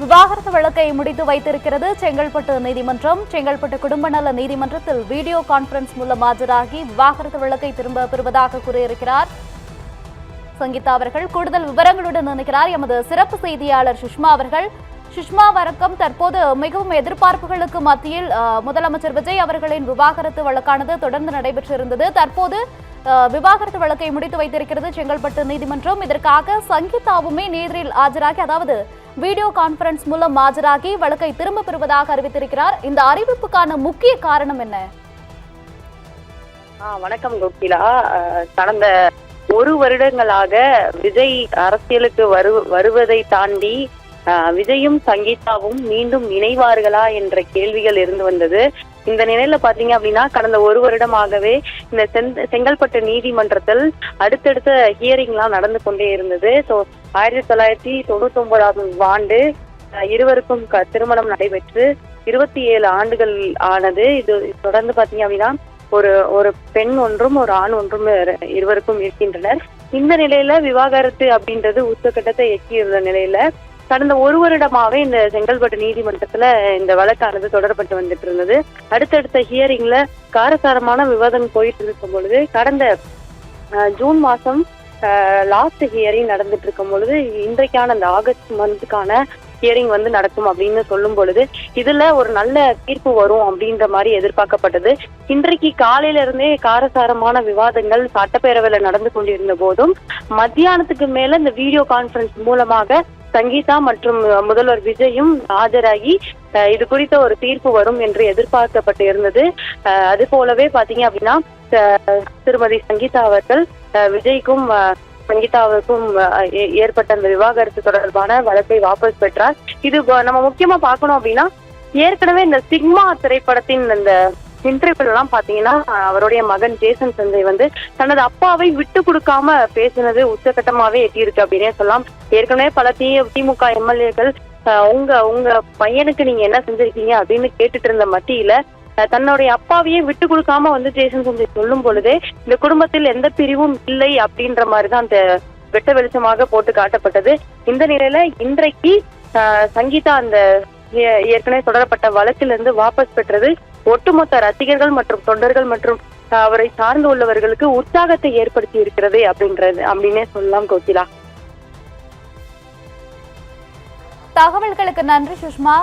விவாகரத்து வழக்கை முடித்து வைத்திருக்கிறது செங்கல்பட்டு நீதிமன்றம். செங்கல்பட்டு குடும்ப நல நீதிமன்றத்தில் வீடியோ கான்பரன்ஸ் மூலம் ஆஜராகி விவாகரத்து வழக்கை திரும்ப பெறுவதாக கூறியிருக்கிறார் சங்கீதா அவர்கள். கூடுதல் விவரங்களுடன் நினைக்கிறார் எமது சிறப்பு செய்தியாளர் சுஷ்மா அவர்கள். சுஷ்மா, வணக்கம். தற்போது மிகவும் எதிர்பார்ப்புகளுக்கு மத்தியில் முதலமைச்சர் விஜய் அவர்களின் விவாகரத்து வழக்கானது தொடர்ந்து நடைபெற்றிருந்தது. தற்போது விவாகரத்து வழக்கை முடித்து வைத்திருக்கிறது செங்கல்பட்டு நீதிமன்றம். இதற்காக சங்கீதாவுமே நேரில் ஆஜராகி, அதாவது வீடியோ கான்பரன்ஸ் மூலம் ஆஜராகி வழக்கை திரும்ப பெறுவதாக அறிவித்திருக்கிறார். இந்த அறிவிப்புக்கான முக்கிய காரணம் என்ன? வணக்கம் கோகிலா. கடந்த 1 வருடங்களாக விஜய் அரசியலுக்கு வருவதை தாண்டி விஜயும் சங்கீதாவும் மீண்டும் இணைவார்களா என்ற கேள்விகள் இருந்து வந்தது. இந்த நிலையில பாத்தீங்க அப்படின்னா கடந்த 1 வருடமாகவே இந்த செங்கல்பட்டு நீதிமன்றத்தில் அடுத்தடுத்த ஹியரிங்லாம் நடந்து கொண்டே இருந்தது. ஸோ 1999ஆம் ஆண்டு இருவருக்கும் திருமணம் நடைபெற்று 27 ஆண்டுகள் ஆனது. இது தொடர்ந்து பாத்தீங்க அப்படின்னா ஒரு பெண் ஒன்றும் ஒரு ஆண் ஒன்றும் இருவருக்கும் இருக்கின்றனர். இந்த நிலையில விவாகரத்து அப்படின்றது உச்சகட்டத்தை எட்டியிருந்த நிலையில கடந்த 1 வருடமாவே இந்த செங்கல்பட்டு நீதிமன்றத்துல இந்த வழக்கானது தொடரப்பட்டு வந்துட்டு இருந்தது. அடுத்தடுத்த ஹியரிங்ல காரசாரமான விவாதம் போயிட்டு இருக்கும் பொழுது கடந்த ஜூன் மாசம் லாஸ்ட் ஹியரிங் நடந்துட்டு இருக்கும் பொழுது இன்றைக்கான அந்த ஆகஸ்ட் மந்த்துக்கான ஹியரிங் நடக்கும் அப்படின்னு சொல்லும் பொழுது இதுல ஒரு நல்ல தீர்ப்பு வரும் அப்படின்ற மாதிரி எதிர்பார்க்கப்பட்டது. இன்றைக்கு காலையில இருந்தே காரசாரமான விவாதங்கள் சட்டப்பேரவையில நடந்து கொண்டிருந்த போதும் மத்தியானத்துக்கு மேல இந்த வீடியோ கான்பரன்ஸ் மூலமாக சங்கீதா மற்றும் முதல்வர் விஜயும் ஆஜராகி இது குறித்த ஒரு தீர்ப்பு வரும் என்று எதிர்பார்க்கப்பட்டு இருந்தது. அது போலவே பாத்தீங்க அப்படின்னா திருமதி சங்கீதா அவர்கள் விஜய்க்கும் சங்கீதாவுக்கும் ஏற்பட்ட அந்த விவாகரத்து தொடர்பான வழக்கை வாபஸ் பெற்றார். இது நம்ம முக்கியமா பார்க்கணும் அப்படின்னா ஏற்கனவே இந்த சிக்மா திரைப்படத்தின் அந்த இன்டர்வியூ எல்லாம் பாத்தீங்கன்னா அவருடைய மகன் ஜேசன் சஞ்சய் தனது அப்பாவை விட்டு கொடுக்காம பேசினது உச்சகட்டமாவே எட்டியிருக்கு அப்படின்னே சொல்லலாம். ஏற்கனவே பல திமுக எம்எல்ஏக்கள் உங்க பையனுக்கு நீங்க என்ன செஞ்சிருக்கீங்க அப்படின்னு கேட்டுட்டு இருந்த மத்தியில தன்னுடைய அப்பாவையே விட்டு கொடுக்காம ஜேசன் சஞ்சய் சொல்லும் பொழுதே இந்த குடும்பத்தில் எந்த பிரிவும் இல்லை அப்படின்ற மாதிரிதான் அந்த வெட்ட வெளிச்சமாக போட்டு காட்டப்பட்டது. இந்த நிலையில இன்றைக்கு சங்கீதா அந்த ஏற்கனவே தொடரப்பட்ட வழக்கிலிருந்து வாபஸ் பெற்றது ஒட்டுமொத்த ரசிகர்கள் மற்றும் தொண்டர்கள் மற்றும் அவரை சார்ந்து உள்ளவர்களுக்கு உற்சாகத்தை ஏற்படுத்தி இருக்கிறது அப்படின்னே சொல்லலாம் கோகிலா. தகவல்களுக்கு நன்றி சுஷ்மா.